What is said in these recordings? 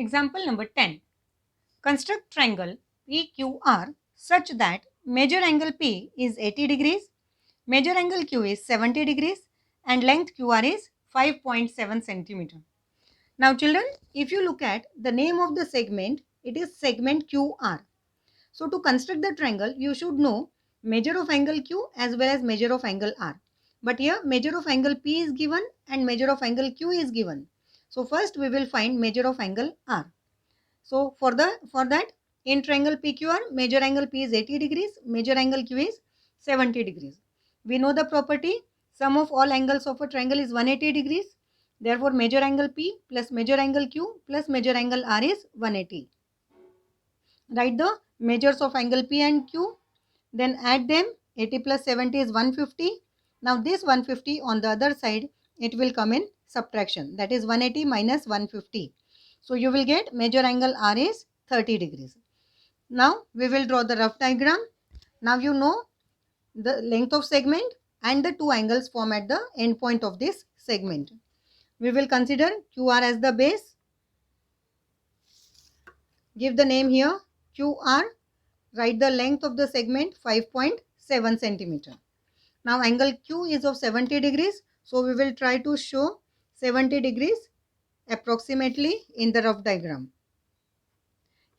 Example number 10. Construct triangle PQR such that major angle P is 80 degrees, major angle Q is 70 degrees and length QR is 5.7 centimeter. Now children, if you look at the name of the segment, it is segment QR. So to construct the triangle, you should know measure of angle Q as well as measure of angle R. But here measure of angle P is given and measure of angle Q is given. So first we will find measure of angle R. So for that in triangle PQR, major angle P is 80 degrees, major angle Q is 70 degrees. We know the property sum of all angles of a triangle is 180 degrees. Therefore major angle P plus major angle Q plus major angle R is 180. Write the measures of angle P and Q, then add them. 80 plus 70 is 150. Now this 150 on the other side, it will come in subtraction, that is 180 minus 150. So you will get major angle R is 30 degrees. Now we will draw the rough diagram. Now you know the length of segment and the two angles formed at the end point of this segment. We will consider QR as the base. Give the name here QR. Write the length of the segment 5.7 centimeter. Now angle Q is of 70 degrees. So we will try to show 70 degrees approximately in the rough diagram.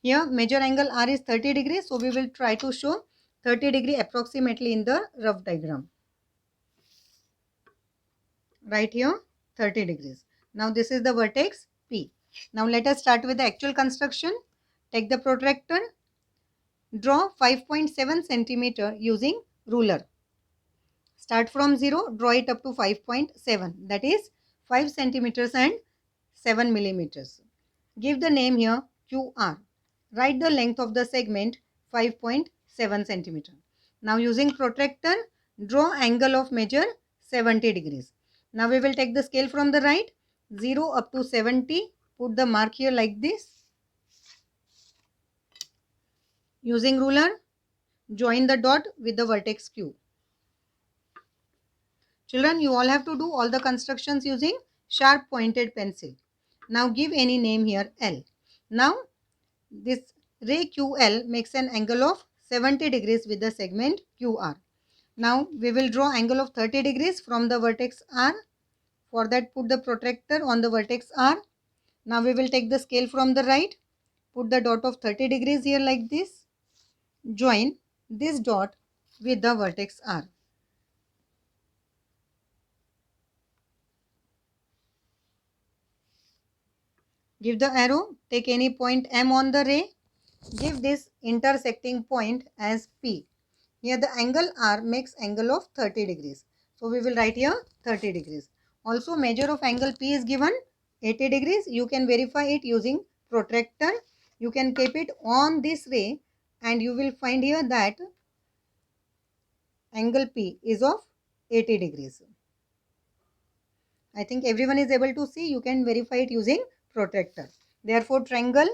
Here major angle R is 30 degrees. So we will try to show 30 degree approximately in the rough diagram. Right here 30 degrees. Now this is the vertex P. Now let us start with the actual construction. Take the protractor. Draw 5.7 centimeter using ruler. Start from 0, draw it up to 5.7, that is 5 centimeters and 7 millimeters. Give the name here QR. Write the length of the segment 5.7 centimeter. Now using protractor, draw angle of measure 70 degrees. Now we will take the scale from the right, 0 up to 70. Put the mark here like this. Using ruler, join the dot with the vertex Q. Children, you all have to do all the constructions using sharp pointed pencil. Now give any name here L. Now this ray QL makes an angle of 70 degrees with the segment QR. Now we will draw angle of 30 degrees from the vertex R. For that put the protractor on the vertex R. Now we will take the scale from the right. Put the dot of 30 degrees here like this. Join this dot with the vertex R. Give the arrow, take any point M on the ray. Give this intersecting point as P. Here the angle R makes angle of 30 degrees. So we will write here 30 degrees. Also measure of angle P is given 80 degrees. You can verify it using protractor. You can keep it on this ray and you will find here that angle P is of 80 degrees. I think everyone is able to see. You can verify it using protractor. Therefore triangle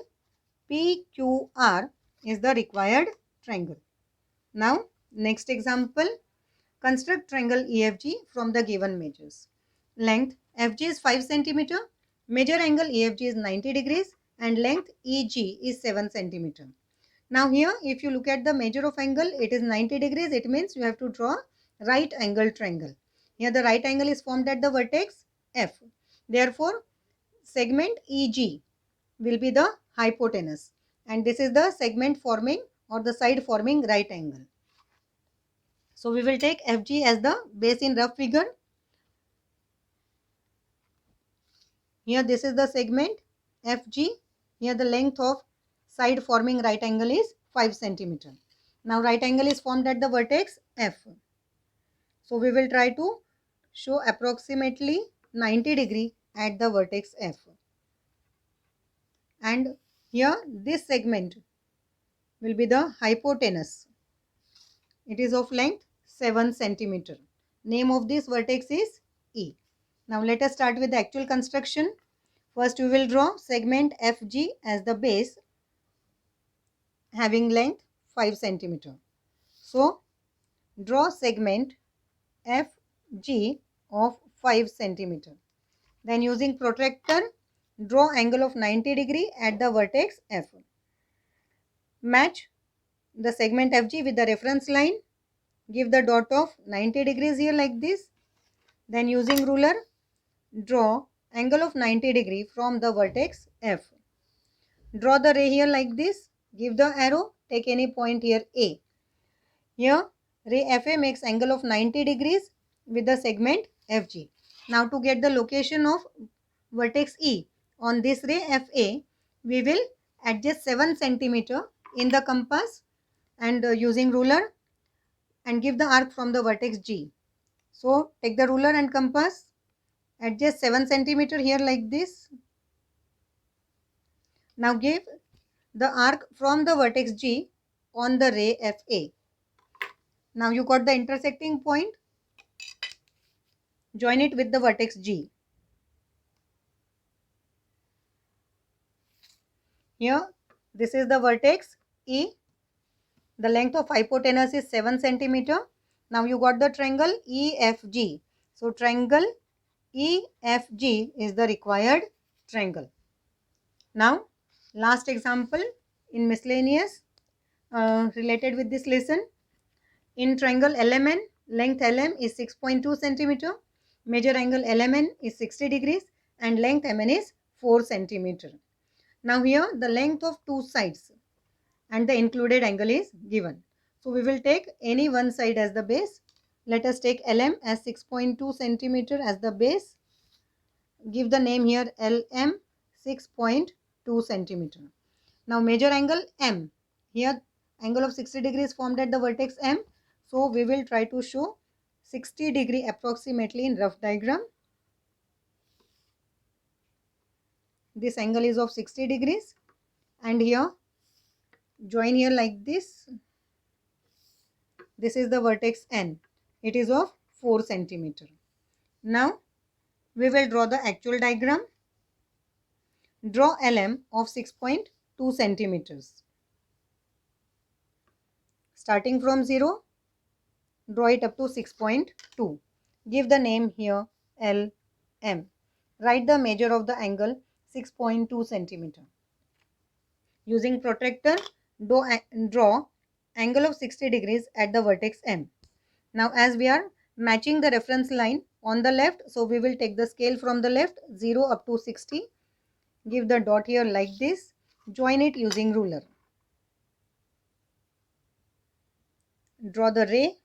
PQR is the required triangle. Now next example, construct triangle EFG from the given measures. Length FG is 5 centimeter, major angle EFG is 90 degrees and length EG is 7 centimeter. Now here if you look at the measure of angle, it is 90 degrees. It means you have to draw right angle triangle. Here the right angle is formed at the vertex F. Therefore segment EG will be the hypotenuse and this is the segment forming or the side forming right angle. So we will take FG as the base in rough figure. Here this is the segment FG. Here the length of side forming right angle is 5 centimeter. Now right angle is formed at the vertex F. So we will try to show approximately 90 degree at the vertex F. And here this segment will be the hypotenuse. It is of length 7 centimeter. Name of this vertex is E. Now let us start with the actual construction. First we will draw segment FG as the base having length 5 centimeter. So draw segment FG of 5 centimeter. Then using protractor Draw angle of 90 degree at the vertex F. Match the segment FG with the reference line. Give the dot of 90 degrees here like this. Then using ruler, draw angle of 90 degree from the vertex F. Draw the ray here like this. Give the arrow. Take any point here A. Here ray FA makes angle of 90 degrees with the segment FG. Now to get the location of vertex E on this ray FA, we will adjust 7 centimeter in the compass and using ruler and give the arc from the vertex G. So take the ruler and compass, adjust 7 centimeter here like this. Now give the arc from the vertex G on the ray FA. Now you got the intersecting point. Join it with the vertex G. Here, this is the vertex E. The length of hypotenuse is 7 centimeter. Now you got the triangle EFG. So triangle EFG is the required triangle. Now, last example in miscellaneous related with this lesson. In triangle LMN, length LM is 6.2 centimeter. Major angle LMN is 60 degrees and length MN is 4 centimeter. Now here the length of two sides and the included angle is given. So we will take any one side as the base. Let us take LM as 6.2 centimeter as the base. Give the name here LM 6.2 centimeter. Now major angle M. Here angle of 60 degrees formed at the vertex M. So we will try to show 60 degree approximately in rough diagram. This angle is of 60 degrees and here join here like this. This is the vertex N. It is of 4 centimeter. Now we will draw the actual diagram. Draw LM of 6.2 centimeters. Starting from 0, draw it up to 6.2. Give the name here LM. Write the measure of the angle 6.2 centimeter. Using protractor, draw angle of 60 degrees at the vertex M. Now as we are matching the reference line on the left, so we will take the scale from the left 0 up to 60. Give the dot here like this. Join it using ruler. Draw the ray.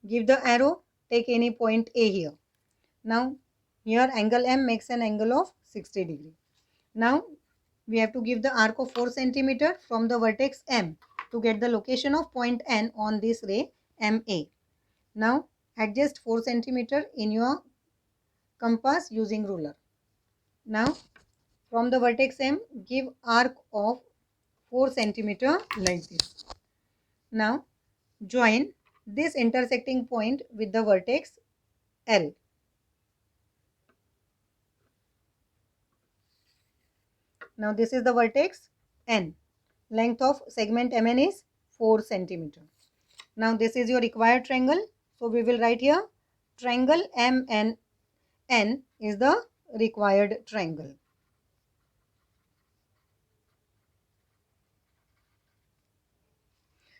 Give the arrow. Take any point A here. Now here angle M makes an angle of 60 degree. Now we have to give the arc of 4 centimeter from the vertex M to get the location of point N on this ray MA. Now adjust 4 centimeter in your compass using ruler. Now from the vertex M, give arc of 4 centimeter like this. Now join this intersecting point with the vertex L. Now this is the vertex N. Length of segment MN is 4 centimeter. Now this is your required triangle. So we will write here triangle MNN is the required triangle.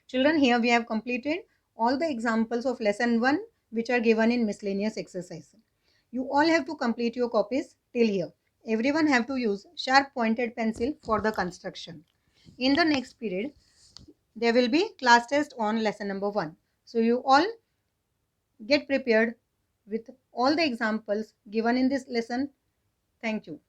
Children, here we have completed all the examples of lesson 1 which are given in miscellaneous exercise. You all have to complete your copies till here. Everyone have to use sharp pointed pencil for the construction. In the next period, there will be class test on lesson number 1. So you all get prepared with all the examples given in this lesson. Thank you.